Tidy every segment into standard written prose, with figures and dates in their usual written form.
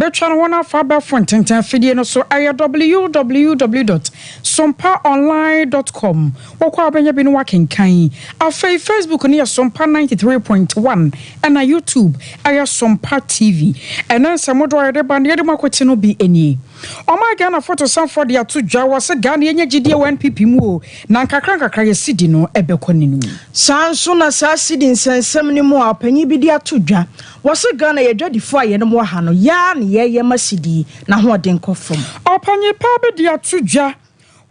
betwa no na fa ba fontenten afidie no so aye www.sompaonline.com wokwa benya bi no wakenkan afei Facebook ne Sompa 93.1 and YouTube aye Sompa TV ena samodo ayede ba ne de makwoti no bi enie Oma Ghana photo sanford ya to dwa wose Ghana yenye gidie 1pp mu o na nkakra ye sidi no ebekɔ nenu sanso na sa sidi nsensem ni mu a panyi bi di ato dwa wose Ghana ye dwadifo aye no mo ha no ya ne ye masidi na ho ɔden kɔfom opanyi pa bi di ato dwa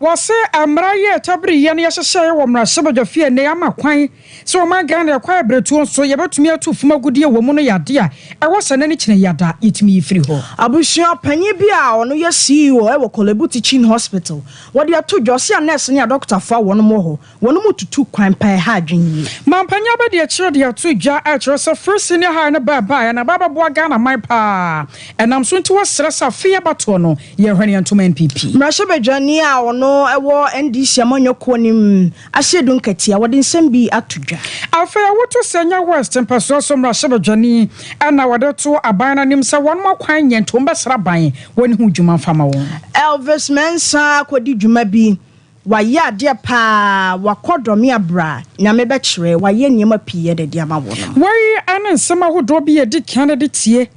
wose amra ye tabri ye ne yehye wo mra sebadwafie ne amakwan so Oma Ghana kwa bretu so ye betumi atu fumagudie wo mu no yade a ɛwɔ sanani kine yada yetumi yifiri ho abusua panyi bi a ono ye CEO e wo Kolebu Teaching Hospital wode ato dwa se a nurse ne a doctor fa wo no mo ho wo no mututu kwan pa ha adwenyi mampanya ba de akire de ato dwa a kire so first senior high na baba na baba boa Ghana man pa enam so nti wo stress afia bato no ye hwene antoma NPP mrashe bedwani a ono ewo NDC amanyoko nim ahyedu nkatia wode nsem bi atodwa afia woto senya west mpaso so mrashe bedwani ana wode to aban na nim se won makwan nyentom besra ban woni hu dwuma fama won Elvis Mensa kodi dwuma bi waye ade pa wakodome abra nyame be kire waye niam apiye de dia ma wo no wai ana nsem ahodo bi ye di kanade tie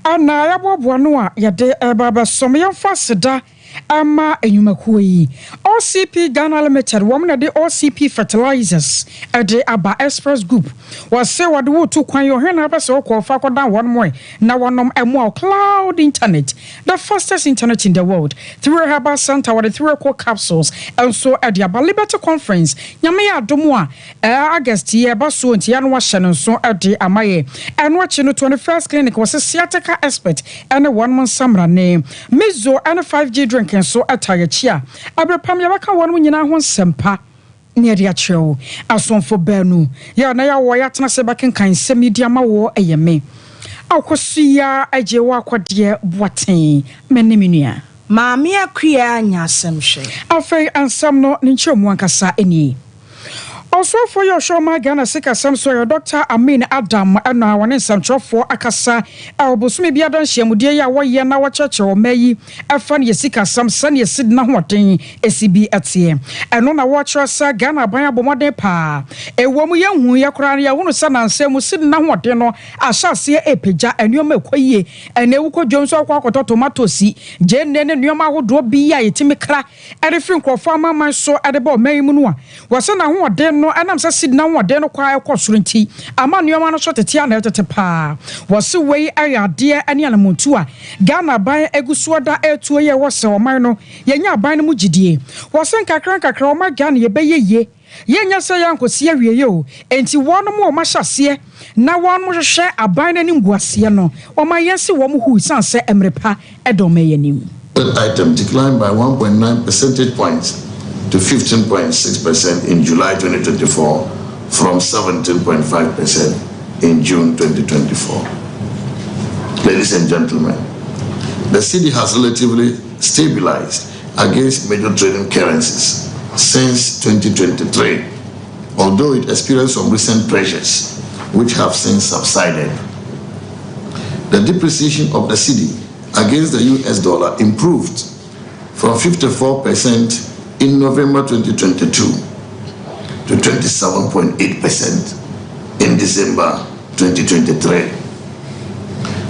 ana yabobo no a yede baba som yemfa seda ama enyumakuo yi OCP Ghana Limited womna de OCP Fertilizers ade aba Express Group wase wade wo to kwan yo hena be se okofa koda won moy na wonom emo cloud internet the fastest internet in the world through Herbal Center wade through capsules and so ade aba Liberty Conference nyame ya adomo a August ye ba so ntia no wa hye no so ade amaye eno achi no 21st clinic wase sciatica expert and one month samra ne Mizo and 5G drinking so atayachia abrepam yabaka won nyina ho sempa ne ade akyew asonfo banu ya na ya wo ya tena se bakenkan se media ma wo eyeme akosuya ajewa akwade boaten menimia maami akua anya asemhwe afei ansam no ne nchemu ankasa eni also for your show my Ghana sika sam so your Dr. Amin Adam na wone samtrofo akasa obosumi bia don hyiamudie ya wo ye na wo cheche wo mayi afa ne sika sam sane sid na hoden esibi atie eno na wo kyeresa Ghana ban abomoden pa ewo mu yehu ye kora ya hunu sanansem mu sid na hoden no ahyase epeja enuoma ekoyie ene wu kodwom so akwa tomatoes je ne nuoma ahodo bi ya yetimi kra erefri nkrofo amaman so edeba omayi mu no a wo se na hoden no anam sa sid na wode no kwa ekosoro nti ama nuoma no so tete ana tete pa wose wei ayade ani anamuntu a Ghana ban egusuoda etuo ye wose oman no yenya ban no mugidie wose nkakra oma Ghana ye beye yenya se yankosi awieye o enti wono mo ma hyase na wono mo hwehwe aban na nimbuase no oma yense wo mo hu sanse emrepa edome yanim item declined by 1.9 percentage points to 15.6% in July 2024 from 17.5% in June 2024. Ladies and gentlemen, the cedi has relatively stabilized against major trading currencies since 2023, although it experienced some recent pressures which have since subsided. The depreciation of the cedi against the US dollar improved from 54% in November 2022 to 27.8% in December 2023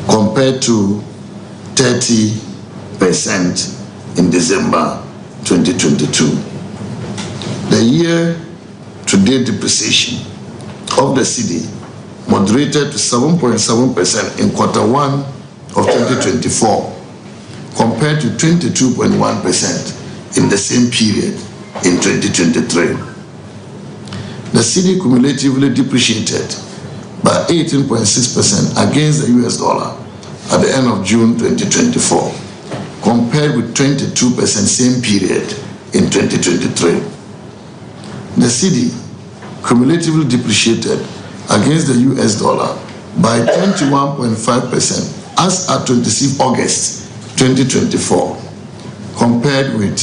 compared to 30% in December 2022. The year-to-date depreciation of the cedi moderated to 7.7% in Q1 of 2024 compared to 22.1% in the same period in 2023. The cedi cumulatively depreciated by 18.6% against the US dollar at the end of June 2024, compared with 22% same period in 2023. The cedi cumulatively depreciated against the US dollar by 21.5% as at 26 August 2024, compared with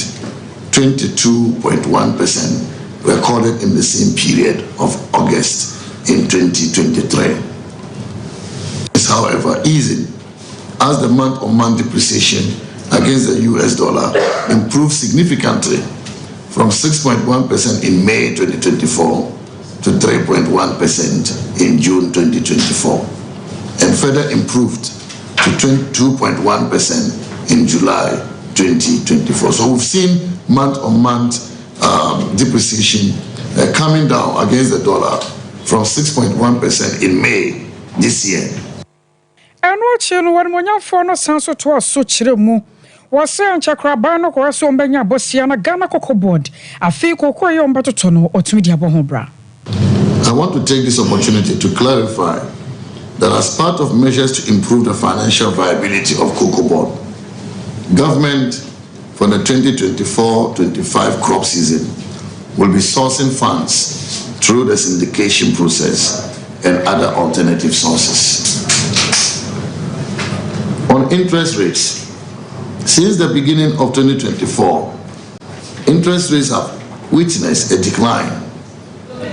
22.1% recorded in the same period of August in 2023. It's however easing as the month-on-month depreciation against the US dollar improved significantly from 6.1% in May 2024 to 3.1% in June 2024, and further improved to 2.1% in July 2024. So we've seen month-on-month depreciation coming down against the dollar from 6.1% in May this year. And watching when you phone us answer to us so chiremu was saying Chakrabano or Sombanya Bosiana Ghana Coco Board. I feel Coco Yombatotono or Tmedia Bohobra. I want to take this opportunity to clarify that as part of measures to improve the financial viability of Cocoa Board, government for the 2024-25 crop season will be sourcing funds through the syndication process and other alternative sources. On interest rates, since the beginning of 2024, interest rates have witnessed a decline,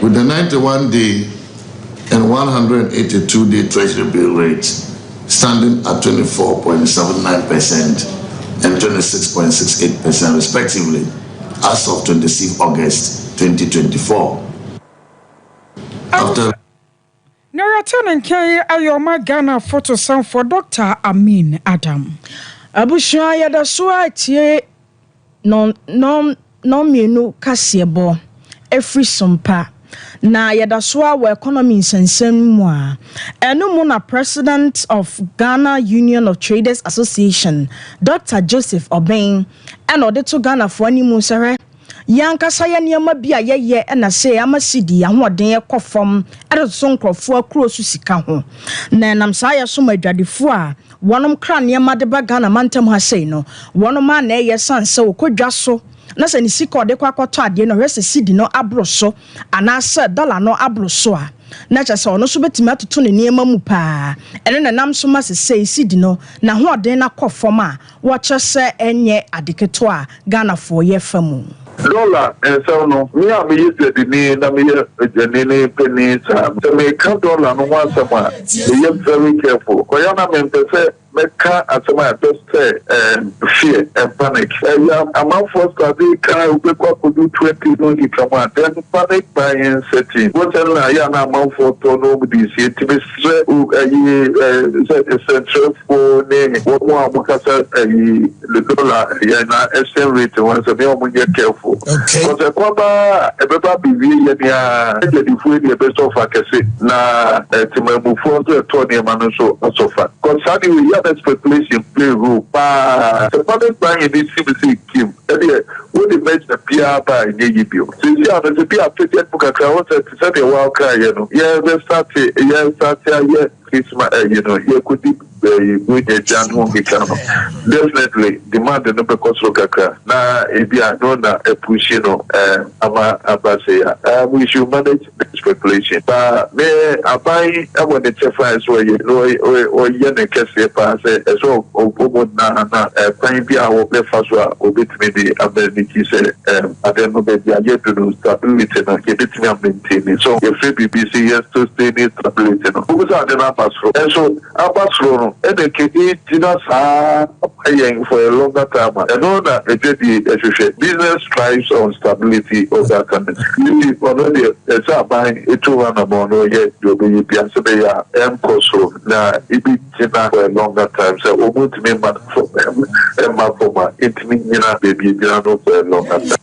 with the 91-day and 182-day Treasury bill rates standing at 24.79% and 26.68% respectively as of 26 August 2024. After now returning Kenya Ayoma Ghana photo sound for Dr. Amin Adam. Abusha yada soa tie non mienu kasiebo every Sompa na yada soa wa economy nsensem mu a eno mu na president of Ghana Union of Traders Association Dr. Joseph Obeng and ode to Ghana for animu sere yankasa ya niema bia yeye na se amasidi ahoden ekofom ereso nkrofo akuro su sika ho na nam sa ya so madwadefo a wonom kra niema de ba Ghana mantam ha sei no wonom a na eye sanse okodwa so na se ni sika ode kwakoto ade no hwese sidi no abro so ana se dollar no abro so a na cha se ono so betimi atoto ne niema mu pa ene na nam so ma se sei sidi no na ho ode na kofom a wo che se enye adeketo a Ghana for ye famu dollar and so no me am use the name na me the penny so me count dollar no one somewhere be very careful ko ya na me say meka asema just fear and panic amount for study can we go do 20 don't you come on then panic buying setting what tell ya na amount for to no be see to be central for name what more because the dollar ya na exchange rate once be o get careful because e beba be ya the food the best of akese na timamu for to ne man so far because we that speculation play role. The public buying this CBC came. When they met the PR by Navy. Since you have to be a pretty book account to set a wild car, you know. Yeah, we started, Christmas, you could be with a Jan home become definitely demand the number cost of Kaka. Now, if you are known a push, we should manage the speculation. But me, I buy when the chef is where you know, or Yana Cassia as well, or Pine Pia or Lefaswa, or bit maybe a Beniki said, I don't know that you are yet to do stability and get it to maintain. So, if BBC has to stay in stability, who are the numbers from? And so, Abbas and the KD paying for a longer time. And know that business thrives on stability of that country. You already buying a 200 mono yet, you'll be Piansabaya and Koso. Now, it be for a longer time. So, we won't remember for them and Mapoma, it means baby piano for a longer time.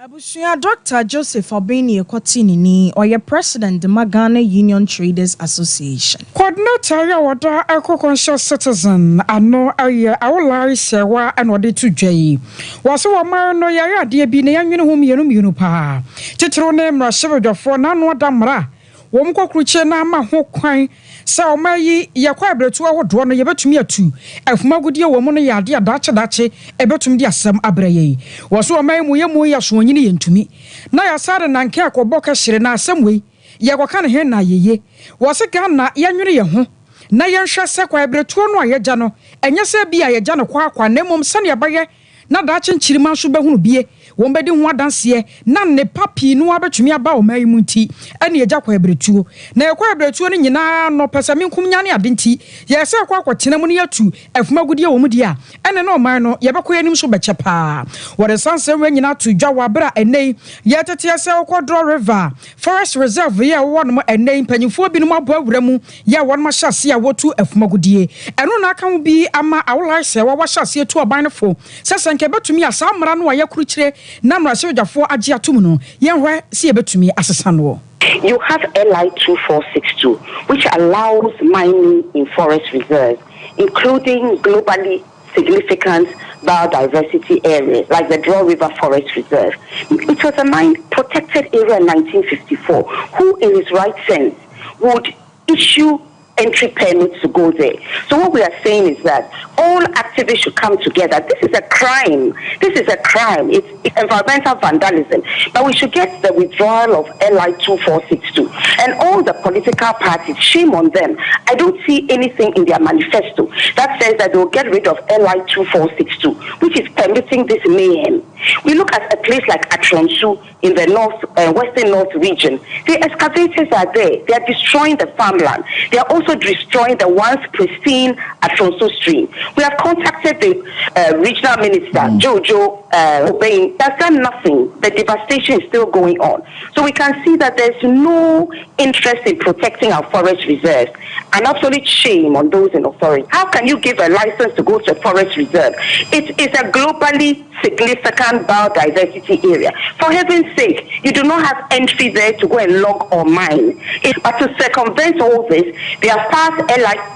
Abusia Dr. Joseph Obeng Ekotini ni or your president the Ghana Union Traders Association. Coordinator ya wada eco-conscious citizen ano aye awolari sewa anode to jay. Waso wa maro no ya de bi ne yanwene ho mienu pa. Titiro ne mra shebedwafo na no damra. Wom kokruche na ma ho kwan sa omayi yakwa abretu ahodo no yebetumi atu afumagudie wo mu no yade adache ebetumi di asem abraye woso omayi mu yemu yaso nyini yentumi na yasare nanke akoboka hire na asem we yekoka ne he na yeye wose Ghana yanwere ye ho na yenhwa se kwa abretu no ayegya no enye se bia yegya no kwa na mom sane abaye na da chenchirima so behunu bie won bedi ho adanse na ne papi no abetumi aba o mai munti ene eja kwa ebretuo na ekwa ebretuo no nyina no pesame nkum nyane ade nti ye se kwa kwotena mu ne yatu afuma gudie wo mu dia ene no man no ye bekọ yanim so beche pa wore sanse we nyina to dwa wa bra ene ye tete se okwadro river forest reserve ye wo no ene mpanyimfo bi no abo awura mu ye wo no hyase a wotu afuma gudie eno na aka mu bi ama awolai se wa hyase tu oban no fo sesenke betumi asa mra no ye kurukire na mra se odwafo age atum no ye hwe se ye betumi asesa no. You have LI 2462, which allows mining in forest reserves, including globally significant biodiversity areas like the Draw River Forest Reserve. It was a mine protected area in 1954. Who in his right sense would issue entry permits to go there? So what we are saying is that all activists should come together. This is a crime. This is a crime. It's environmental vandalism. But we should get the withdrawal of LI 2462. And all the political parties, shame on them. I don't see anything in their manifesto that says that they will get rid of LI 2462, which is permitting this mayhem. We look at a place like Atronsu in the western north region. The excavators are there. They are destroying the farmland. They are also destroying the once pristine Atronsu stream. We have contacted the regional minister, Jojo Obein. There's done nothing. The devastation is still going on. So we can see that there's no interest in protecting our forest reserves. An absolute shame on those in authority. How can you give a license to go to a forest reserve? It is a globally significant biodiversity area. For heaven's sake, you do not have entry there to go and log or mine. But to circumvent all this, they have passed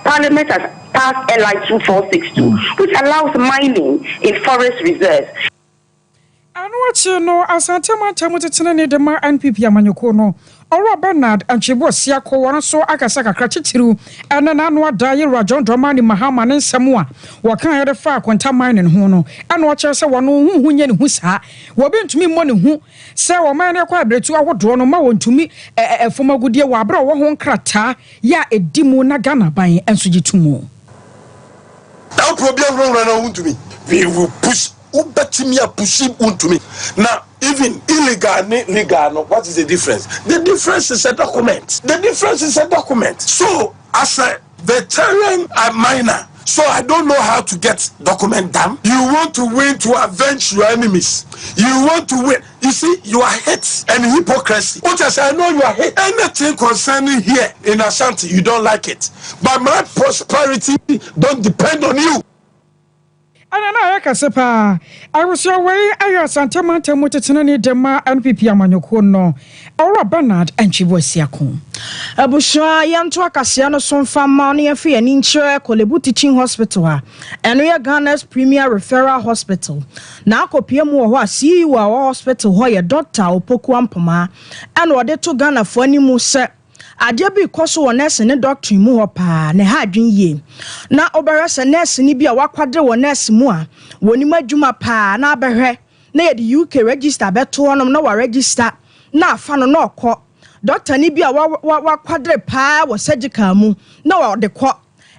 Parliament has passed LI 2462, which allows mining in forest reserves. Anwachi no asantema tamutetene ne dema NPP amanyoko no Oro Bernard Anchibo Siako won so akasa kakra chichiru ene na no adaye Rajon Dramani Mahama ne nsemu a wokan yede fa kwanta mine ho no ene wo kire se wono hu nye ne hu saa wo bentumi mo ne hu se wo man ne kwa abretu ahodo no ma wontumi efomagudie wo abra wo ho nkrata ya edimu na Ghana ban enso gitumu. That problem run to me. We will push Ubetimia pushing to me. Now, even illegal, legal, no, what is the difference? The difference is a document. The difference is a document. So, as a veteran miner, so I don't know how to get document done. You want to win to avenge your enemies. You want to win. You see, you are hate and hypocrisy. What I say, I know you are hate. Anything concerning here in Ashanti, you don't like it. But my prosperity don't depend on you. Anana yakasepa I was your way ayo santama temutetene ne dema NPP amanyoko no Oro Bernard Anchibo Siako Abusha yanto akasia no Sompa mani afi ani nkyere Kolebu Teaching Hospital a eno ye Ghana's Premier Referral Hospital na akopie mu ho a CEO a hospital ho ye Dr. Opoku Ampoma eno ode to Ghana fo ani mu se ade bi koso wo nurse ne doctor mu ho pa ne ha adwen ye na obere se nurse ni bi a wakwadre wo nurse mu a woni madwuma pa na abehwe na ye the UK register beto honom na wa register na afa no na okọ doctor ni bi a wakwadre pa wo surgical mu na wa de kọ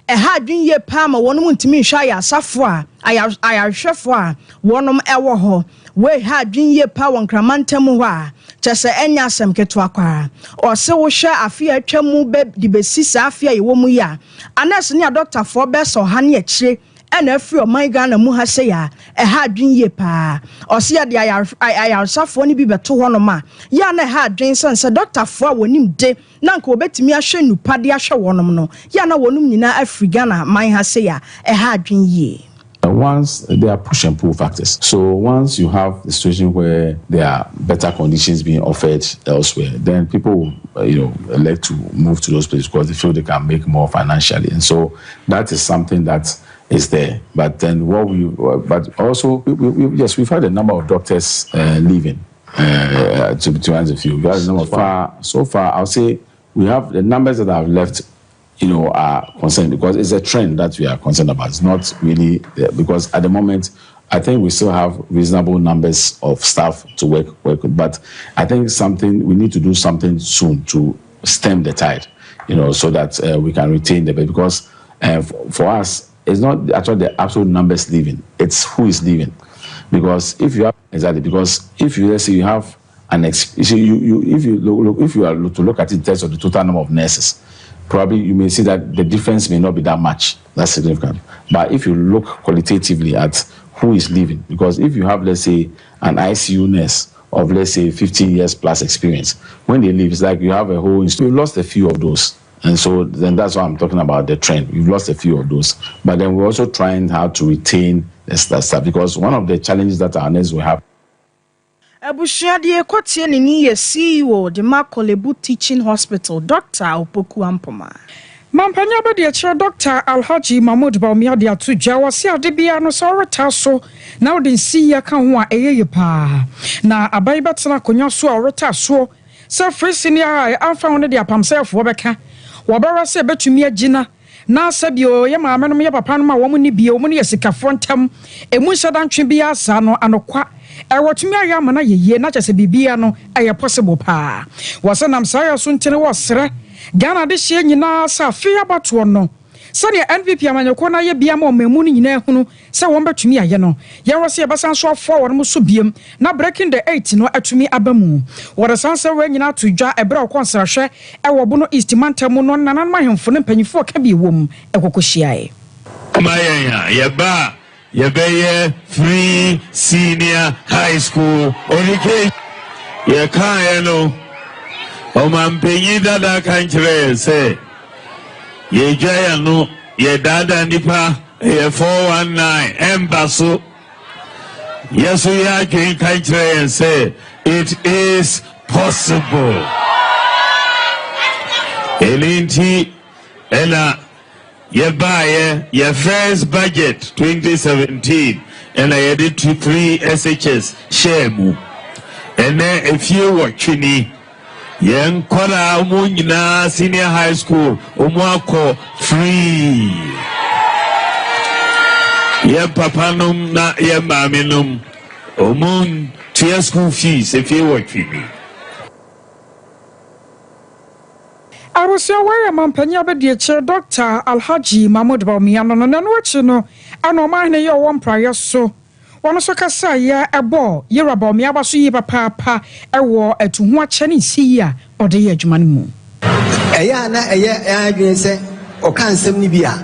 ha adwen ye pa ma wonom ntimi hwa ya asafo a ayahwefo a wonom ewo ho we ha adwen ye pa won kramantam ho a chese enya asem keto akwara o se wo hwe afia atwamu be di besisa afia ye wo mu ya anas ne doctor for be so ha ne akire ena afri o man Ghana mu ha se ya ha adwen ye pa o se ya de ayarsafo ne bi beto ho no ma ya na ha adwen sense doctor for wonim de na nka obetimi ahwe nupade ahwe wonom no ya na wonum nyina afri Ghana man ha se ya ha adwen ye. Once there are push and pull factors. So once you have a situation where there are better conditions being offered elsewhere, then people will, elect to move to those places because they feel they can make more financially. And so that is something that is there. But then but also, yes, we've had a number of doctors leaving. To answer a few, we have a number so far. I'll say we have the numbers that have left. Are concerned because it's a trend that we are concerned about. It's not really because at the moment, I think we still have reasonable numbers of staff to work with. But I think we need to do something soon to stem the tide, so that we can retain the bed. Because for us, it's not actually the absolute numbers leaving; it's who is leaving. because if you have let's say you have if you are to look at it in terms of the total number of nurses, probably you may see that the difference may not be that much. That's significant. But if you look qualitatively at who is leaving, because if you have, let's say, an ICU nurse of, let's say, 15 years plus experience, when they leave, it's like you have a whole institute. We've lost a few of those. And so then that's why I'm talking about the trend. We've lost a few of those. But then we're also trying how to retain the staff, because one of the challenges that our nurses will have. Abushadi Ekotie ni CEO the Makolebu Teaching Hospital, Dr. Opoku Ampoma. Mampanya ba de chair Dr. Alhaji Mahmoud Baumia de atuja wase ade bia no so reta so na odin si ya ka ho a eyeye pa na abai betena konwa so a reta so se free senior high amfa ho de apamsefo beka wo bara se betumi agina na sabio ye maame no ye papa no ma wo mu ni bia wo mu ne sikafo ntam emu hyadantwe bia asa no anokwa ewotumi aya mana yeye na kyese bibia no eye possible pa wase nam saya so ntene wo sere Ghana de hye nyina sa afia bato no sane NPP amanyeko na ye bia ma omemu ni nyina ehunu se won betumi aye no ye wose ye basan so afo won so biem na breaking the 8 no atumi abamu wore sanse we nyina to dwa ebra okonsrahwe ewo bo no East Mantam no nanan mahemfo ne panyifo ka bi wom ekokohyiae Mayanya yeba yebeye free senior high school onike ye kan no Omampenyi dada kanchire se ye jaya no ye dada nipa ye 419 embasso yesu ya kanchire se it is possible elinti ela ye buy ye first budget 2017 and I did 3 SHS share and then if you watch ni yen kola umunyina senior high school umwako free ye papanum na ye maminum umun to school fees if you work for me. I was your way Mampanya ba de chair Dr. Alhaji Mahmoud Baumia no wachi no anoma ne ye won prayer so wono so kasa ya ebo yera Baumia ba so yi papa ewo atuhu ache ne si ya ode ye adwuma no mu eya na eye adwen se o kan nsem ni bia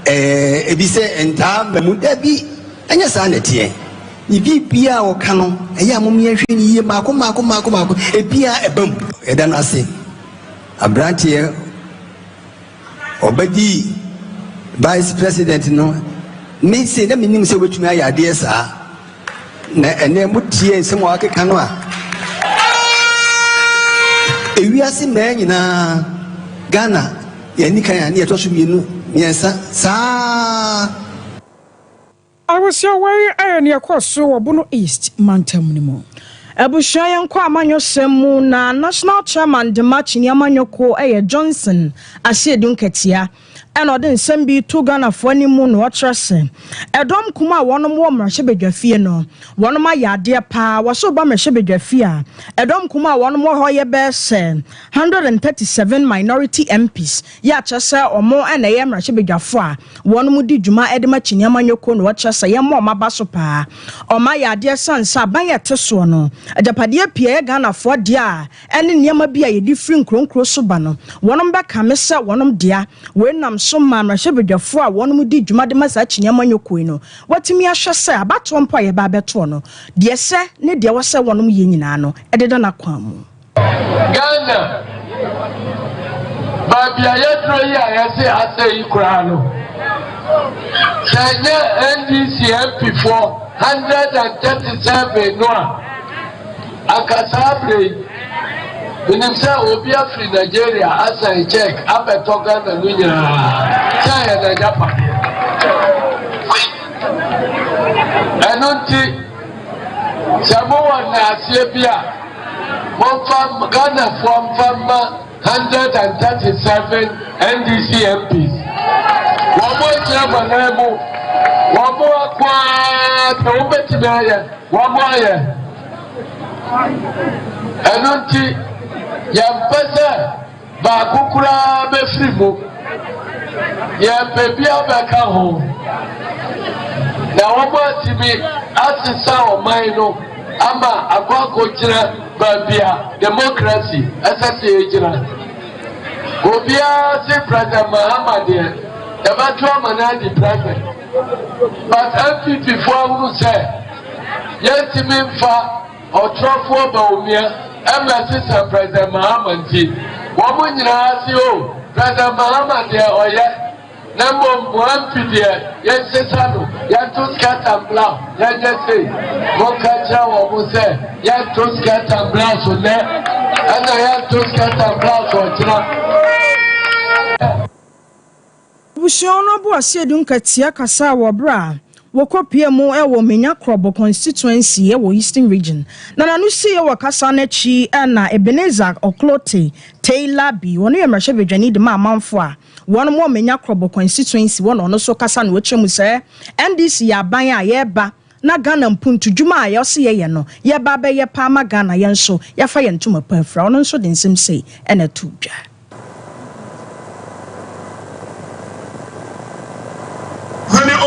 ebi se enta mamu da bi anya sa na tie ni bibia o kan no eya mom ye hwe ni ye mako ebia ebam eda no ase abrantie obadi vice president no me se na minim se wetumi ayade sa na ene mutie nsem wa keka no a ewiase me nyina Ghana yani kan ya ne to so mienu miensa sa I was your way and your course so Bono East Mantam nimo Abushayan kwa amanyo semu na national chairman de match ni amanyoko Johnson ase dunketia eno de nsem bi to Ghana fo ni mu no watrese edom kuma wonom wo mrahye bedwafie no wonom ayade pa wo so ba mrahye bedwafie a edom kuma wonom ho ye be se 137 minority MPs ya chese omo ena ye mrahye bedwafo a wonom di djuma ede match ni amanyoko no watrese ye mo maba so pa oma yade sansa ban ye teso no ajapade pia Ghana fo dia ene niam bia ye di free nkronkro so ba no wonom be kamese wonom dia we nam so mamra shebedwafo a wonom di dwuma de masa chinyama nyokoi no watimi ahwe se abato mpo ye ba beto no de se ne de wo se wonom ye nyina no ededa na kwamu Ghana babia yedro yi ayase ase ikura no sanye NDC MP for 137 no akasabre Binimsa obi afri Nigeria asa a check abeto Ghana no nyina saya na Japan enonti sabo na asie bia mo fam Ghana from 137 NDC MPs womo chama nemo womo kwa to betibaya womo aye enonti yampesa ba kukura be fribo ya bebia ba ka ho na womo tibi asesa ɔman no ama akɔakɔgyina baabi a democracy ɛsɛ sɛ yɛgyina. Obiara se President Mahama deɛ yɛbɛto ama no adi president, but MPP foɔ ahunu sɛ yɛntumi mfa ɔtwerɛfoɔ Bawumia ɛmɛ sisa President Mahama nti wɔn nyinaa se o President Mahama deɛ ɔyɛ na mbom MPP deɛ yɛnsesa no yɛnto skirt and blouse yɛnyɛ sei wɔnka kyerɛ wɔn sɛ yɛnto skirt and blouse nɛ ɛna yɛnto skirt and blouse ɔkyena. Bushon no bo asie dun katia kasa wo bra wo kopie mu e wo menya krobo constituency e wo Eastern region na nanu sie wo kasa na chi na Ebenezer Oklote Taylor B wonu ye mrahye bedwani de ma amanfo a wonu mo menya krobo constituency wonu no so kasa na wo chemu se NDC ya ban a ye ba na Ghana mpuntu dwuma a ye se ye no ye ba be ye pa ma Ghana ye nso ye fa ye ntuma pa afra wonu nso de nsem sei e na tu dwa.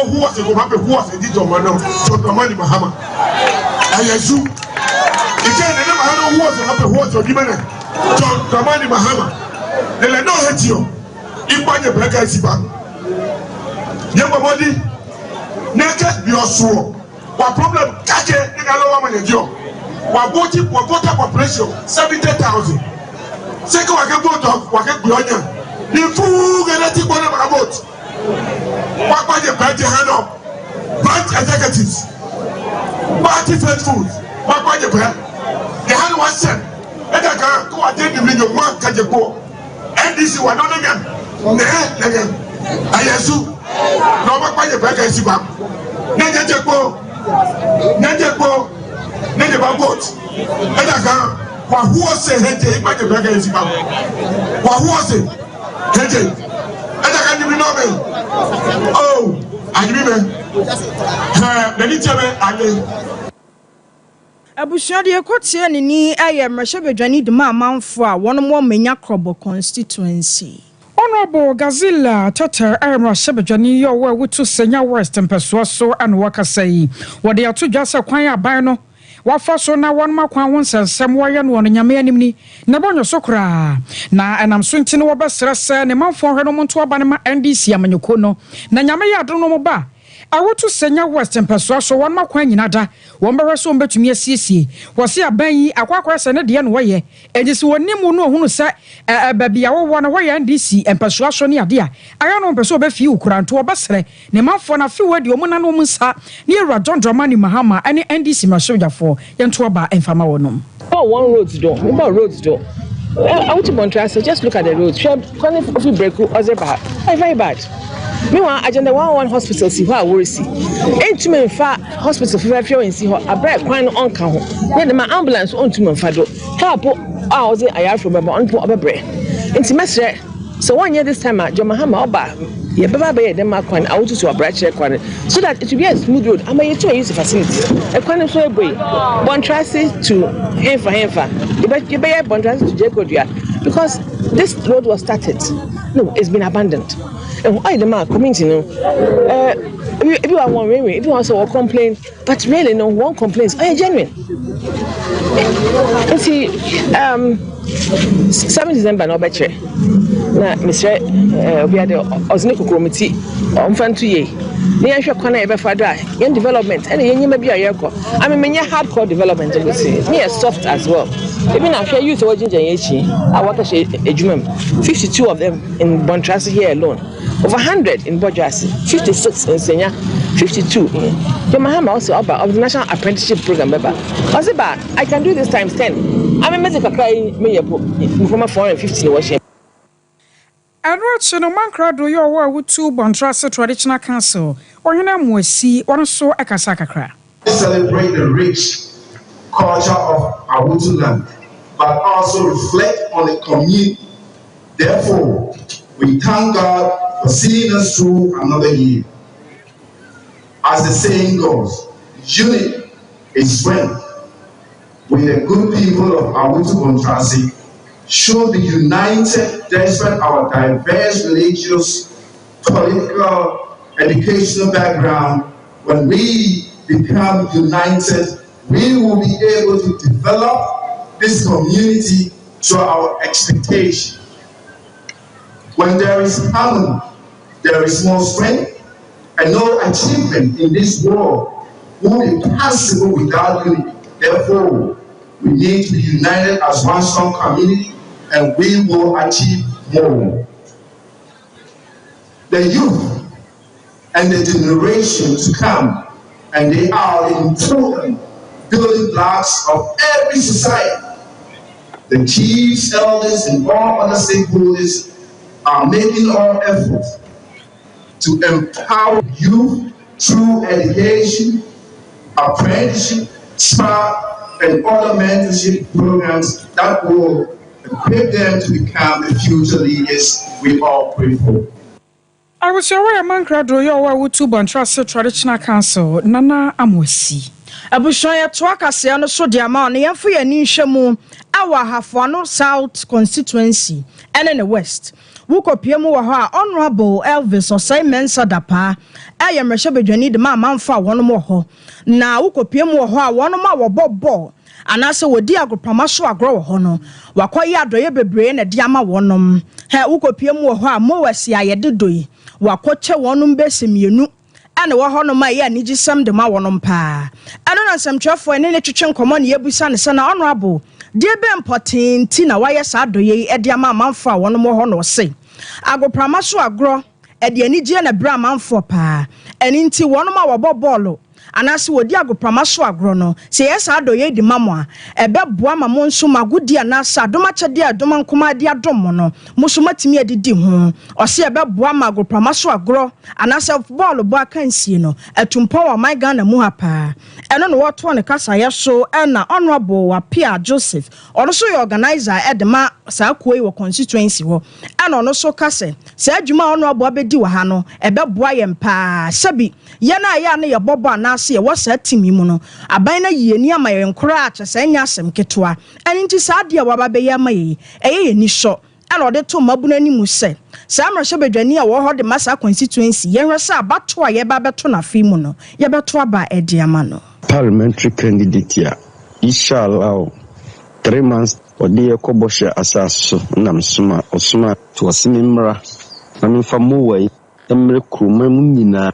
Who was it? Who was it? Did your man Mahama? I assume. If you never who was it? Who was your given? John Dramani Mahama. They let no hate you. If one your black eyes back. Young body. Naked be your soul. What problem? Catch it in a lower man. What water population? 70,000. Second, I can go to Wakat Bionia. The fool get a tip on about. What about the branch hand up? Branch executives, party faithfuls, what about the brand? The hand was sent, and I can't go attend the video one Kajako. NDC one on again. I assume no what about the brand is about. Najako, Najaba vote, and I can't. What was it? Hete, by the brand is about. What was it? Hete. Oh, I remember. Abusua de ekotie ni aye mrahye bedwani de ma amanfo a wono mo menya krobo constituency. Honorable Gazilla Tata mrahye bedwani yo wa wutu Senya West mpeso so an wakasai. Wode ato dwase kwan aban no wafa so na won makwan won sensem woye no won nyame anim ni na bonyo so kra na enam so ntine wo besere se ne manfo hwe no monto aba ne ma NDC amanyoko no na nyame ya do no mo ba awoto Senya West mpeso so won makwan nyina da won behwe so mbetumi asiesie wo se aban yi akwakwa se ne de no woye ejisi wonimu no hunu se babia wo no woye NDC mpeso so ne ade a aya no mpeso be fi ukuranto obesere ne manfo na fi wadi omuna no munsa ne Ewura John Dramani Mahama ane NDC masojafo yento aba emfama wonom. Oh, one roads do. About roads do. I want to contrast. Just look at the roads. If you break, very bad. Meanwhile, agenda 111 hospital see how worry see. Ain't me fa hospital for few and see how a break quite on count. Then my ambulance on to my fado. Help I was in I from on to a break. Intimate. So 1 year this time, John Mahama Oba, ye baba be them kwan I want to a branch kwan so that it will be a smooth road. I'm a to use the facility. A kwan so boy. One tracing to Henfa. You bear one tracing to Jacodia because this road was started. No, it's been abandoned. And why the man community no if you are one way, if you want to complain, but really no one complains. Are you genuine? You see 7 December no betre na Mr. Obiade Ozne Kokromiti omfantu ye na ya hwe kwana e be fa do a yen development and yen nyima bia yekọ I mean menya hardcore development we say me is soft as well even na hwe youth we ginger yechi awaka she ejumam 52 of them in Bontrasi here alone over 100 in Bojasi 56 in Senya 52 the Mahama also of the National Apprenticeship Program member Osiba I can do this times 10 I mean medical cry me from 450 worship. Anroche no mankra do yo wa wutu Bontrasi Traditional Council ohena muasi ono so akasa kakra. Celebrate the rich culture of Awutu land, but also reflect on the community. Therefore, we thank God for seeing us through another year. As the saying goes, unity is strength. We the good people of Awutu Bontrasi should be united despite our diverse religious, political, educational background when we become united, we will be able to develop this community to our expectation. When there is harmony, there is more strength, and no achievement in this world will be possible without unity. Therefore, we need to be united as one strong community, and we will achieve more. The youth and the generation to come, and they are the important building blocks of every society. The chiefs, elders, and all other stakeholders are making all efforts to empower youth through education, apprenticeship, SPA, and other mentorship programs that will equip them to become the future leaders we all pray for. I was aware man crado yo to Bontrust Traditional Council, Nana Amosi. Abushoya Twakase no so dia ma no yemfo ya ni hwemu awa hafo South constituency and in the West. Wukopiemu wa ha Honorable Elvis Osai Mensa Dapa ayemrehye bedwani de ma manfa wono mo ho na wukopiemu wa ha wono ma wo bobo anase wodi agopama so agro wo ho no wakoye adoye bebre na dia ma wonom he wukopiemu wa ha mo wasi ayede doi wakoche wonom besemienu ane wo ho no ma ye anigisam de ma wonom pa eno na nsamtwefo ene ne twetwe nkomo ne yebusa ne se na Honorable die be important ti na waye sa adoye e dia ma manfo a wonom ho no se agoprama so agro e de anigye na bra manfo pa eni nti wonom a wo bobolo anase wodi agoprama so agro no se yesa adoye di mamwa ebe boa ma mo nso magudi anase adoma kyede adoma nkoma di adom no muso matimi adidi ho o se ebe boa ma agoprama so agro anase ball bo akansie no atumpa wa my Ghana mu ha pa eno no woto ne kasa ye so na Honorable Apia Joseph ono so ye organizer edema sa akoi wo constituency ho eno no so kase sa adwuma Honorable abedi wa ha no ebe boa ye mpa sabi ye na ya na ye bobo anase ye wasa timi mu no aban na ye ni ama ye nkora acha sa nya asem ketwa ani nti sa de wa ba ye ama ye eye ni so ana ode to mabuna ni mu se sa amrahye bedwani a wo ho de masa constituency ye hwesa abato a ye ba beto na fi mu no ye beto aba edi ama no parliamentary candidate ya inshallah 3 months ode ye koboshe asaso nam suma osuma to osimimra na mfa mowai emre kruma mu nyina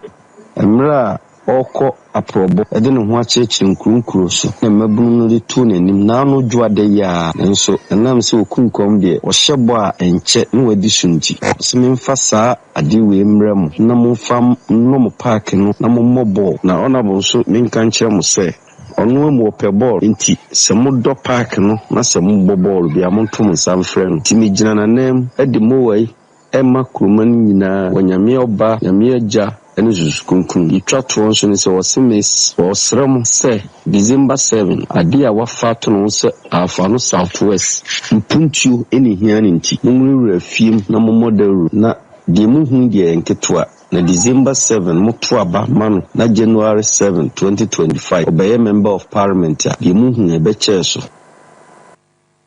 emra oko aprobo ede ne ho acheche nkrunkro so na mabunu no de tu nanim na no dwoade ya nso enam se okunkom de o hyebo a enche no wadi sunti simemfa saa ade we mrem na momfa no mo park no na mommoball na Honorable so menka nkyere mo se onu amu ope ball nti se moddo park no na se mo ball bia montom sam frem ti me gina na nam ade mowai emma kruman nyina wanyame oba nyame agya ene zuzu kunkun itwa to nso ne se wosimes wosram se December 7 ade a wafa to no se afa no Southwest mpuntuo ene hia ne nti mumwura fiem na momodaru na de muhu de enketwa na December 7 moto aba mano na January 7 2025 obeye member of parliament de muhu ebeche so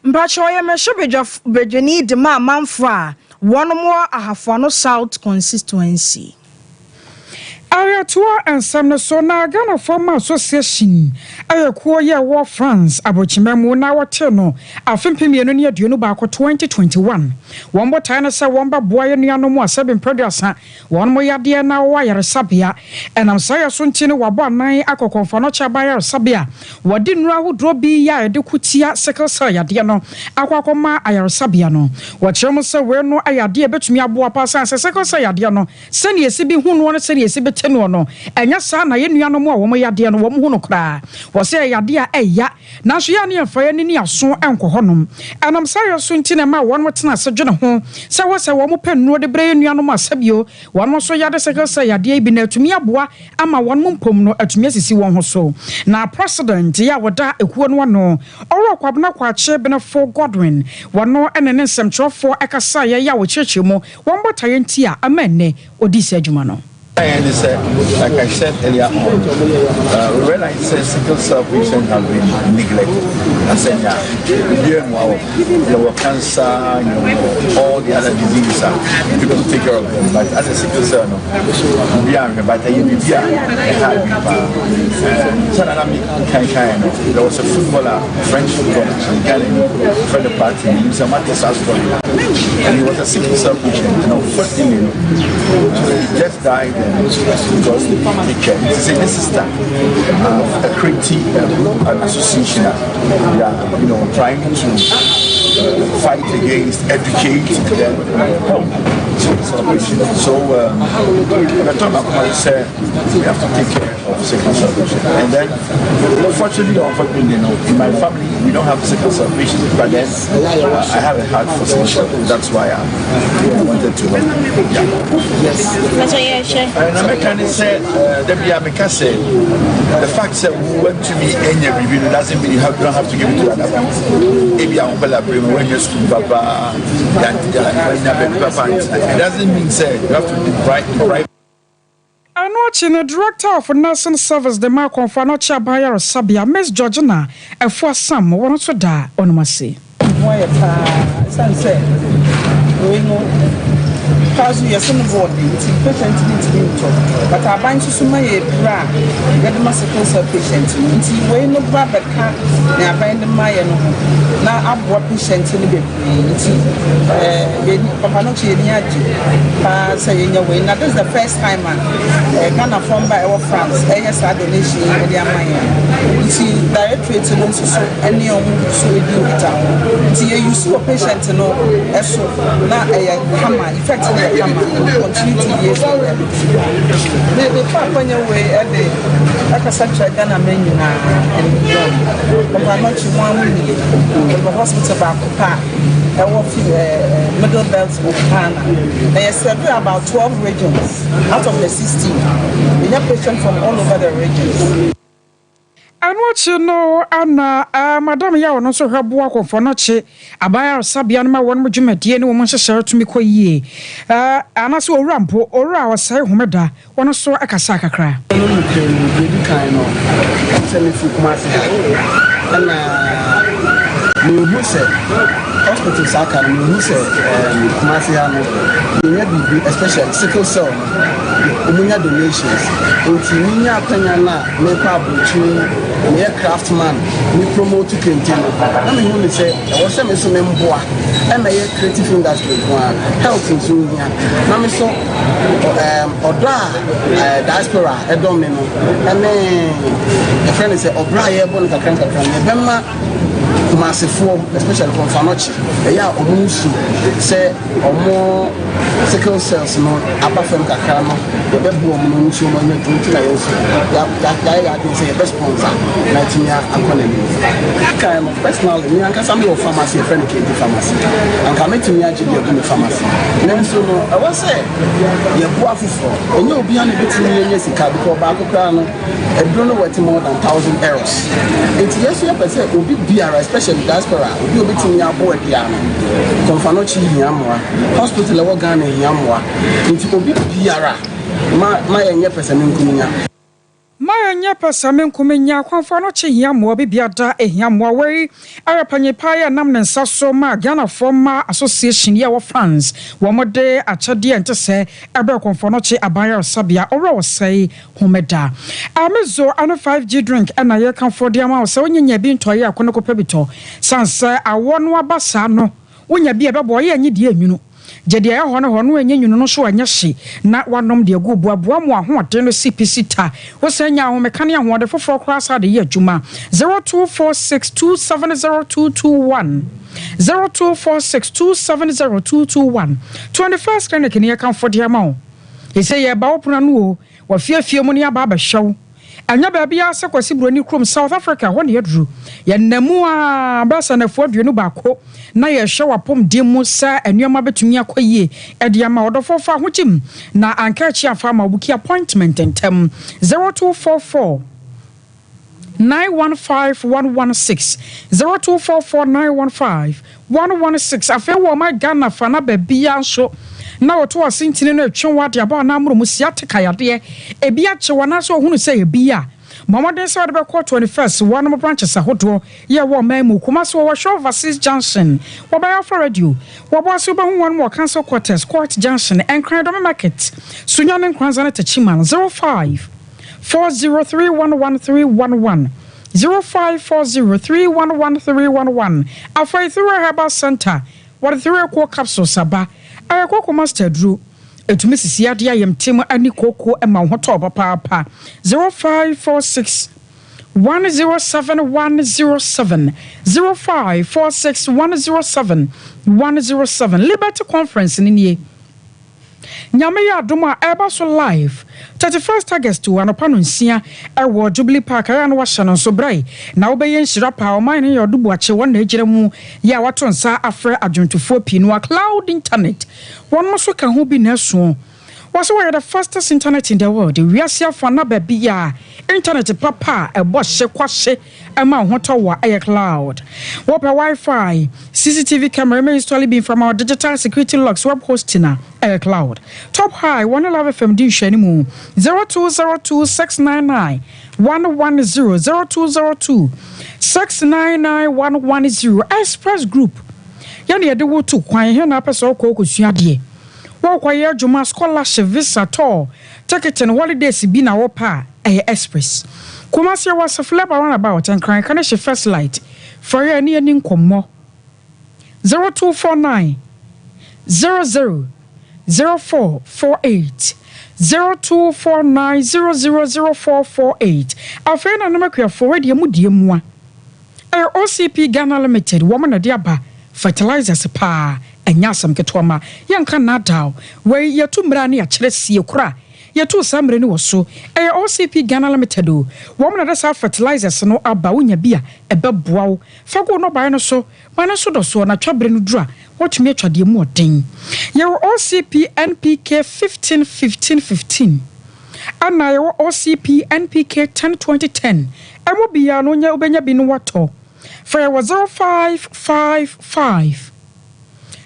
mbacho ye mesho bedwani de ma manfo a wonomo ahafo no South constituency Ariatua and Samna Sona Ghana Former Association, Ayakuya War France, Abochimemu Nawateno, Afimpimiano near Dunubako 2021. One more time, I one boy and Yano 7 Predasa, one more yadia now wire Sabia, and I'm sorry, Suntino Wabana, Ako Confanocha Bayer Sabia. What didn't Rahu Drobi Ya Dukutia, Second Saya Diano, Aquacoma Ayar Sabiano. What Chamosa were no Ayadia Betmia Boapasa, Second Saya Diano, send ye Sibi who wanted to send ye Sibit. No, enya sa na ye nuano mo a wo yade no wo hu no kra wo se yade a eya na so ya ne afa ni aso enko honom anam sa yo so ntine ma won wotena se dwene ho se wo se wo mo penno de bre nuano mo asabio won so yade se ka se yade bi na atumi aboa ama won mo mpom no atumi asisi won ho so na president ya woda ekuo no no oro kwabna kwache benefo Godwin wono ene ne nsemtrofo ekasa ya wo chechemu won botaye ntia amenne odi se adwuma no And it's, like I said earlier on, when I said sickle cell patients have been neglected, I said, yeah, there were cancer, all the other diseases, people to take care of them. But as a sickle cell, no, but there was a footballer, French footballer, from the party, he was a and he was a sickle cell patient, unfortunately, he just died. Because it's a sister, a creative association, trying to fight against, educate, so I told my mother, said we have to take care of sickle cell patients. And then, unfortunately, in my family we don't have sickle cell patients, but then I have a heart for sickle cell. That's why I wanted to help. And American said, the fact that we went to me any review doesn't mean you don't have to give it to another person. Maybe I will when you school papa, it doesn't mean say you have to be right. I'm watching the director of nursing service, the Marco Fanocha Bayer Sabia, Miss Georgina, and for some one to die on my say. Because we are some board, it's important to be taught. But I bind to some my bra, get the sickle cell patient. It's way no brother cat, they are binding my now. I'm what patient in the baby. Papa not saying your way. Now, this is the first time Ghana formed by our France. Yes, I donation in their mind. It's directly to them so any of so we do it out. You see a patient to know, so now a hammer effectively. Continue to use the papa on your way at the Cassandra Ghana menu and not one the hospital back middle belt of Ghana. They are about 12 regions out of the 16. We have patients from all over the regions. And what Anna, Madame Yaw, also her walk for Noche, Abaya Sabianma, one would you met any woman share to me quay ye. And also Rampo or our say Homeda, one or so a Casaka cry. Hospital Saka, who said, Masiano, especially sickle cell, Umunya donations, Intinia Penana, Nepa Buchu, near craftsman, we promote to continue. I mean, only say, I was a some member, and I creative industry, health in Zunia. Namiso, Odra, diaspora, a domino, and then a friend said, O'Brien, Bonica Cranka, Bema. Massive form, especially from Fanochi. They are almost say or more sickle cells, no, apart from Kakano, the bedroom, so many that I can say a best sponsor, Nigeria economy. Kind of personally, me and Casamio pharmacy, a friend came to pharmacy, and come to me actually in the pharmacy. And then so I was say, you're powerful, and you'll be on a bit in the years because Bakukano, I don't know what more than 1,000 errors. It's yes, you have said, will be BR, especially diaspora, you'll be to me aboard Piano, Confanochi Yamwa, Hospital of Ghana Yamwa, into Obi Piara, my young person in Kumina. My person Kumina, Confanochi Yamwa, Bibiada, a Yamwa way, Arapanye Paya, Namnan Sasso, Ghana Former Association, Yawa France, one more day at Chadi and to say, Abel Confanochi, Abaya Sabia, or say, Homeda. Amezo, and a 5G drink, and I come for the amount, so when you're being toya, Konoko Pebito, Sansa, I won Wabasano, when you be a boy, and you dear, you know. Jedia hono enye nyunu no so anyashi na wanom de agu boaboa mo ahoden no CPC ta wo sanya ho mekane ahode foforo krasa de ye adwuma 0246270221 0246270221 21st clinic ne kan for de amao e say ye ba opuna no o wa fiafie mu ne aba ba hyew anya ba bia se kwasi broni krom South Africa ho ne yedru ye namu a basa na fo aduonu ba ko na ye hwe wapom demu sa anuama betumi akoyie e de ama odofofa hochim na ankachi afa ma buki appointment entem 0244 915-116 0244-915-116 afa wo ma Ghana fa na ba bia so na woto asintini no etwe wade aba na amro mu sciatica yade ebi ache wana so hunu say ebi a Mamaden said about 21st, one of branches a hodo, ya wa memu, Kumaso wa show overseas Junction, Wabaya for radio, Wabasuba one more council quarters, Court Junction, and Cradome Market, Sunyan and Kranzaneta Chiman 05 4031111 0540311311 Afai through a herbal center, what 3 o'clock capsule Saba, I go master drew. Etumi sisi ade ayem tem ani koko e ma ho to papa 0546 107107 0546 107107 Liberty Conference ni nie Nyame ya adoma eba so live 31st August to anopano nsia e wo Jubilee Park ya no wahye no so brai na obeye nhira pa o man ne yodubu ache won na ejire mu ya wato nsa afre adwontofuo pinu a cloud internet one mo so ka ho bi na so was where the fastest internet in the world we are here for na baby ya internet papa e bo hye kwahye e ma ho to wa air cloud wo pa Wi-Fi CCTV camera may install be from our digital security locks web hosting air cloud top high 111 FM di shanimu 0202 699 110 0202 699 110 Express Group yani yede wo tu kwan he na pese okokosua de wo kwaye adwuma scholarship visa tour ticket and holidays bi na wo pa Express Kumasi was a flip around about and crying can she first light for your near ninkomo 0249 00 0448 0249 000448 afena na makwa forward ye mudie mua OCP Ghana Limited woman adiaba fertilizers pa anyasam ketwama yanka nadaw we yetumra na ya kyerɛsie kura yetu samre ni woso OCP Ghana Limited o woman da sa fertilizers no aba wonya bia ebeboawo fago no bae no so mana so do so na twabre no dura watumi atwade mu odin ye OCP NPK 15 ana ye OCP NPK 10 emo bia no nya obenya bi no wato for 0555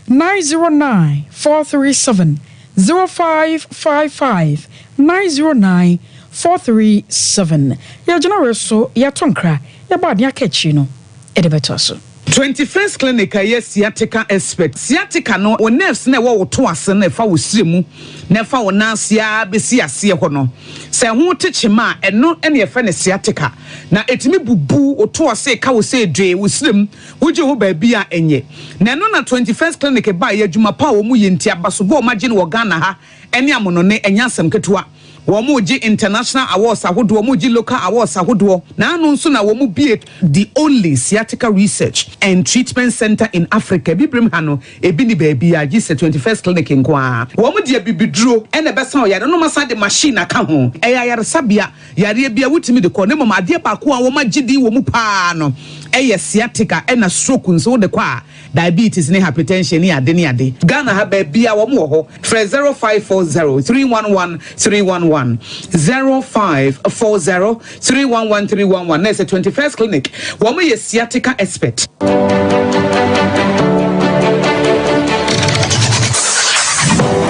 909 437 0555 909 437 ya general so ya tonkra ya ba dia kachi no edebeto so 21st clinic yes sciatica expert sciatica no o nerves na wo to ase na fa wo siremu na fa wo nansia besi ase ho no se ho techima eno ene ye fa ne sciatica na etimi bubu o to ase ka wo se dwe wo sirem wo je ho ba bia enye na eno na 21st clinic ba ya adwuma pa wo mu yenti abaso bo magine wo Ghana ha ene amono ne enyasem ketua Womuji international awards ahodo womuji local awards ahodo na anu nso na womu be the only sciatica research and treatment center in Africa bibrem hano ebi ni baby a gise 21st clinic nkwa womu de bibidro ene besa o yare no masa de machine aka ho eya yare sabia yare bia wutimi de ko ne mama de ba ko a womu gidi womu pa no eye sciatica ena stroke nso de kwa diabetes ne hypertension ne ade Ghana ha baby a womu ho 0540 311 311 0540 311 311 That's a 21st clinic. Woman is sciatica expert.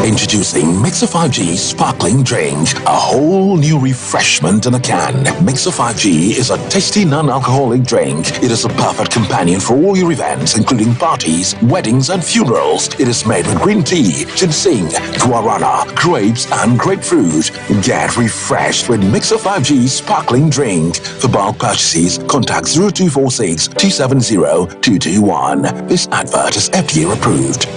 Introducing Mixer 5G Sparkling Drink, a whole new refreshment in a can. Mixer 5G is a tasty non-alcoholic drink. It is a perfect companion for all your events, including parties, weddings, and funerals. It is made with green tea, ginseng, guarana, grapes, and grapefruit. Get refreshed with Mixer 5G Sparkling Drink. For bulk purchases, contact 0246 270 221. This advert is FDA approved.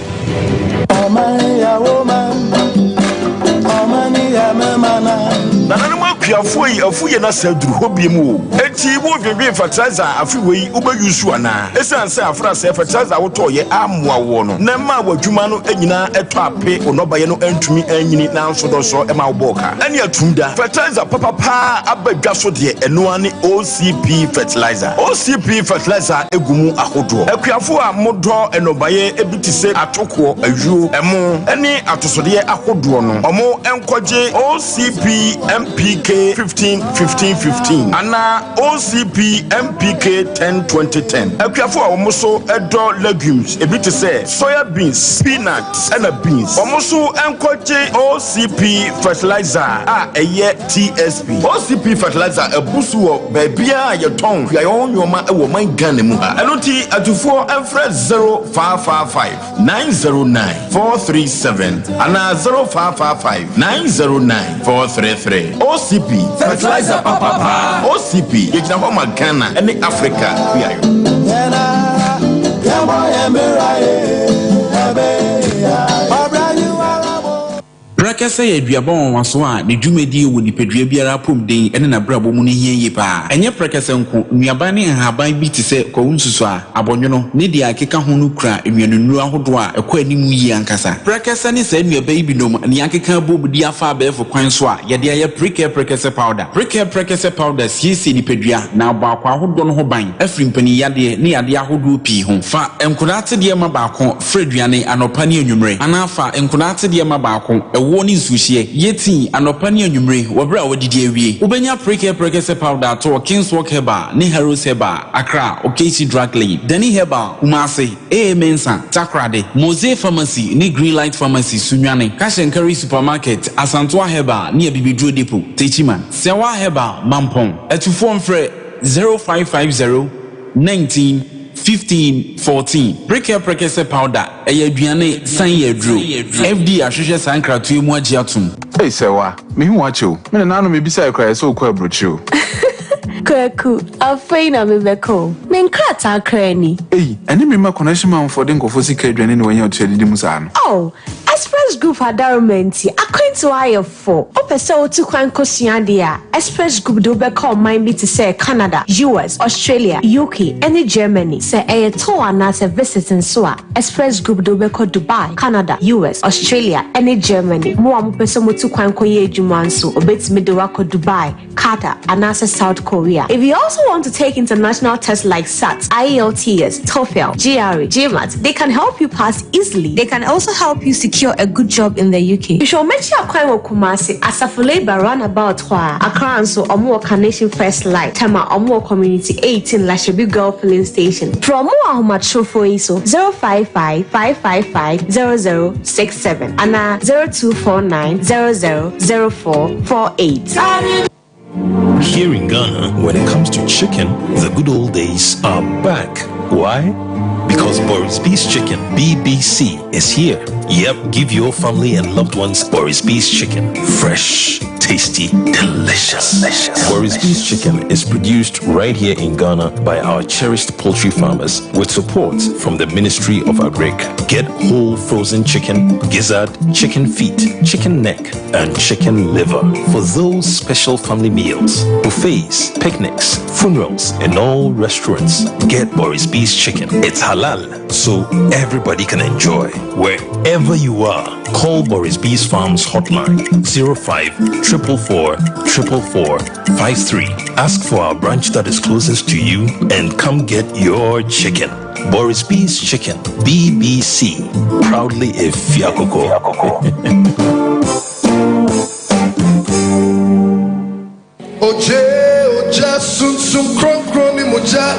Afuyi afuye na saduru hobie mu eti wo dwedwe fertilizer afiwe uba yusu ana esanse afra se fertilizer woto ye amwa wo no na ma wadwuma no anyina eto ape onobaye no antumi anyini na nso do so e ma woboka ani atumda fertilizer papa abadwa so de eno ane OCP fertilizer egumu ahodo akuafo a modo enobaye ebitise atoko ajuo emo ene atosode ahodo no omo enkoje OCP MPK 15 Anna OCP MPK 10-2010. Akuafo a wɔn so ɛdɔ legumes ebi te sɛ soya beans, peanuts, ɛna beans. Wɔn so ɛnkɔgye OCP fertilizer a ɛyɛ TSP. OCP fertilizer ebusu wɔ baabi a yɛtɔn yɛn nyɔma ɛwɔ man Ghana mu. Ɛno ti atufoɔ ɛfrɛ 0555 909 437 ana 0555 909 433. OCP fertilizer papa. OCP yɛgyina hɔ ma Ghana ɛne Africa biayo. Brakasa ya duaba wanso a ne dwumadi wo nipadua biara pom den ene na brabo mu ne hiye pa enye brakasa nko nuaba ne haban bi te se ko nsusu a abonwono ne dia akeka ho no kura enwanunu ahodo a ekọ animu yi ankasa brakasa ne sa nuaba yi binom ne akeka bobudi afa abefo kwan so a ye dia ye brakasa powder siesi nipadua na abakwa ahodo no ho ban afiri mpani yade ne yade ahodo pi ho fa enkodate de ma baako freduane anopa ne anwumre anafa enkodate de ma baako woni nsuhie yeti anopa ne anwumre wobra wodidi awie ubenya prekese powder to Kingswalk Herbal ne Heroes Herbal Accra Okesi Drug Lane Dani Herbal Kumase Mensa Takrade Mose Pharmacy ne Greenlight Pharmacy Sunwane Kashenkari Supermarket Asantoa Herbal ne Bibidro Depot Techiman Sewa Herbal Mampong etufo mfre 0550 19 15-14 prekese powder aduane san yedro FD ahwehwe sankratu mu agiatum hey sewa me hu acho me na no me bisa ekra so ko abrochi Kwaku, afeina mebeko. Menkrata krani. Hey, eni me ma connection man for den kofo sika aduane ne wanya otwedi mu sa no. Oh, Express Group adarumenti akwentu ayefo. Opese otu kwan kosua de a Express Group do be call mine bi to say Canada, US, Australia, UK, and Germany. Say e to ana se visiting so a Express Group do be call Dubai, Canada, US, Australia, and Germany. Mo am pese mo tu kwan koye adwuma nso obetimi de wako Dubai, Qatar, and South Korea. If you also want to take international tests like SAT, IELTS, TOEFL, GRE, GMAT, they can help you pass easily. They can also help you secure a good job in the UK. You should mention a kwai Kumasi Asafule Roundabout Hwa, Accra and so Omo Carnation First Light, Tama Omo Community 18 Lashabi Girl Filling Station. From Omo Ahomacho for ISO 055 555 0067 and 0249 000448. Here in Ghana, when it comes to chicken, the good old days are back. Why? Because Boris B's Chicken, BBC, is here. Yep, give your family and loved ones Boris B's Chicken. Fresh, tasty, delicious. Boris B's Chicken is produced right here in Ghana by our cherished poultry farmers with support from the Ministry of Agric. Get whole frozen chicken, gizzard, chicken feet, chicken neck, and chicken liver for those special family meals, buffets, picnics, funerals, and all restaurants. Get Boris B's Chicken. It's halal, so everybody can enjoy. Wherever you are, call Boris B's Farms hotline 05 444 53. Ask for our branch that is closest to you and come get your chicken. Boris B's Chicken, BBC, proudly a Fiakoko. Oja sun kron ni moja.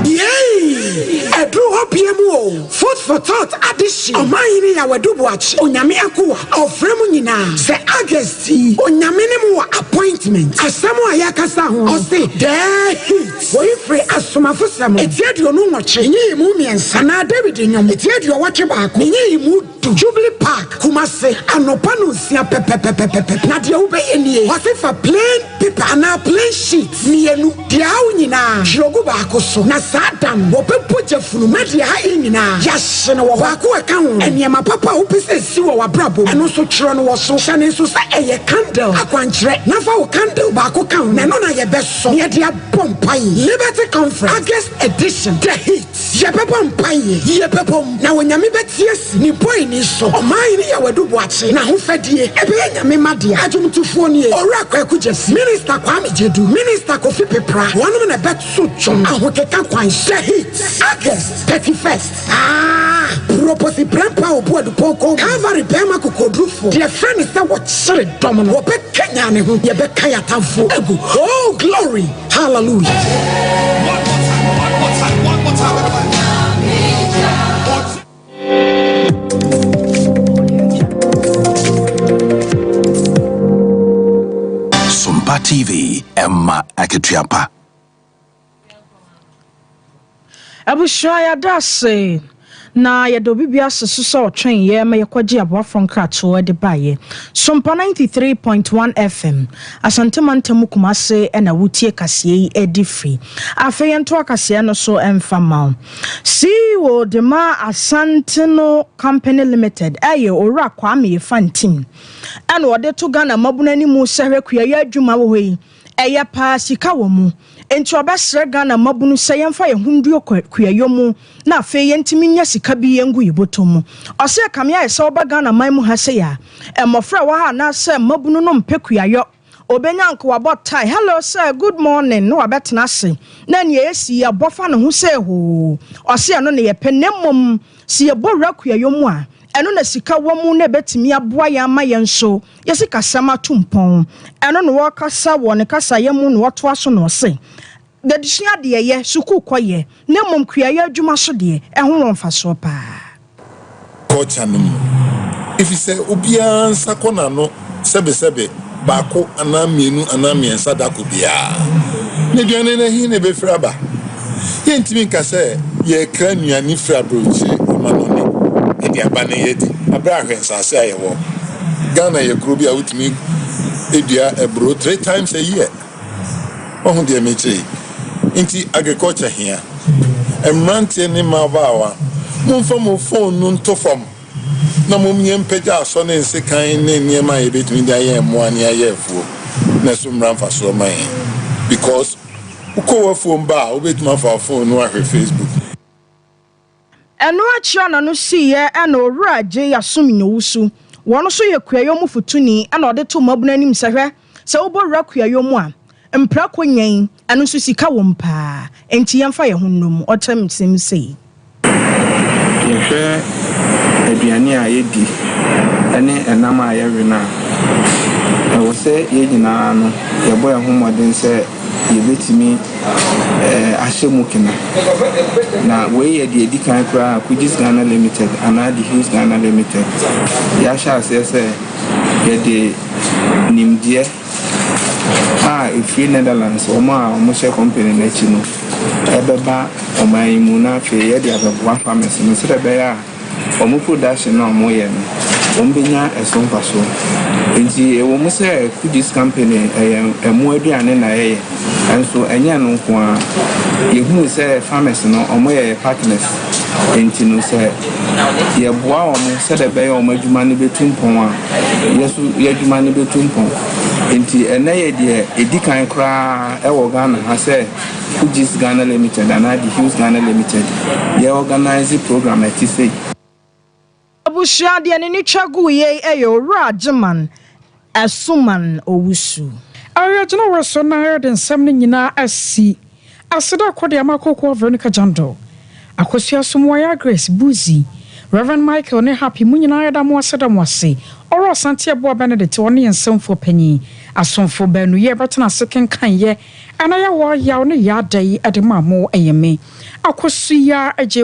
Yay! Edru hopiemu. Food for thought addition. Omayini ya wedubuachi. Onyame akuwa. Ofremu nyina. Se August. Onyame ne mu appointment. Asamo ayakasa ho. Ose there hit. Boyfriend asomafo samo. Etiedu onu ngoche. Nyi mu miensa. Na David nyom. Etiedu wache baako. Nyi mu Jubilee Park. Kumase anopa no sia pepepepepepe. Na de ubeye nie. Ose fa plain paper na plain sheet. Nienu. Dia nyina. Shogu baako so. Na sadam wopepo jefunu madi ha nyina. Yahye no wo baako aka ho. Eniema papa opese si wo wabrabo. Eno so kire no wo so. Hye so sa eye candle. Akwankyere. Na fa wo candle baako kan. Na no na ye beso. Ye dia bompai. Liberty Conference August edition. The hit. ye bebo mpaye ye bebo na wonyame betie si ni boy ni so oman ni ya wadu boache na ho fedie ebe nyame made adwomtufo ni ora kwaku jesi minister Kwame Jedu minister Kofi Pepra one na bet so chom ahokeka kwan shahid August 31st proposi prempa obodu poko Calvary pema kokodrufo the friend is that what sere dom no be Kenya ne ho ye be kaya tamfo egu oh glory hallelujah one more time Sompa TV Emma Akituapa Abushaya dase na yedo bibia sesuso otwen ye ma yekwagi aboafo nkrato de baye Sompa 93.1 FM asante mantamu kumase na wutie kasie edifi afa yento akasie no so emfama CEO de ma Asante no Company Limited aye ora Kwame Fantim and ode to Ghana mabunani mu sehwe kuya adwuma wo yi eye pa sika wo mu enti obesre Ghana mabunu seyemfa ye hunduo kuyayomu na afa yentimi nya sika bi yengu yibotomu ose kamia ese oba Ghana man mu ha se ya emofra wa ha na se mabunu no mpekuyayo obenyanko wabotai hello sir good morning no abetena se na ne esi abofa ne ho se ho ose no ne ye penemom si ye bowra kuyayomu a eno na sika wamu na betimi aboa ya ma yenso yesi kasama tumpon eno no wakasa wo ne kasa yemu no wato aso no se dedisua de ye suku koye na mom kuaye adwuma so de ehon wonfa so pa culture no if you say obia nsa kona no sebe baako anamienu anamiensa da ko bia ne duane na hi ne be fraba ye ntimi nka se ye kra nuani fra brochi manone e dia bane yedi abra hwensa se ayewo Ghana ye kro bia utimi edua ebro 3 times a year ohun de meche inti agriculture here emrante ni mabawa mumfa mo phone no ntofam na mumye mpeja so ne nsekan ne niema ye betumi da ye mo ani ayefuo na so mramfa so man because uko phone ba obetuma fa phone no ahwe Facebook eno achia na no siye ena owura je yasumi nyowusu wono so ye kuayo mu futuni ena ode to mabuna nim sehwe se obowura kuayo mu a mpra konyen eno so sika wo mpa enti yemfa ye honnom otem sim sei ye hwe aduane a yedi ene enam a ye we na e wo se ye nyina no ye boy homoden se ye betimi ashemu kina na we ye de dikan kra Kujis Ghana Limited and the Hills Ghana Limited ya sha se ye de nimdie if in Netherlands or more share company na chino ebeba o mai mu na fe ye de abwa farmers no se be ya o mu production na mo ye no o mbenya esomfa so enti e wo mu se Kujis company emu aduane na ye enso enya no ko a ye hu se farmers no o mo ye partners enti no se ye boa o mu se de be o madwuma ne betumpon a yesu ye adwuma ne betumpon enti enaye de edikan kra ewo Ghana ha se Kujis Ghana Limited and the Hills Ghana Limited ye organize program at say abushia de ne twagu ye eyo rajeman asuman owusu Ariajina was so na den sem nyina asi aseda kwode amakoko Veronica Jando akosia sumoya Grace Buzi Reverend Michael ne Happy munyina yada mo aseda mo ase oro sante abo Benedict woni ensomfo panyi asomfo banu ye betena seken kan ye anaya wo yaw ne ya dai edema mo eyeme akosia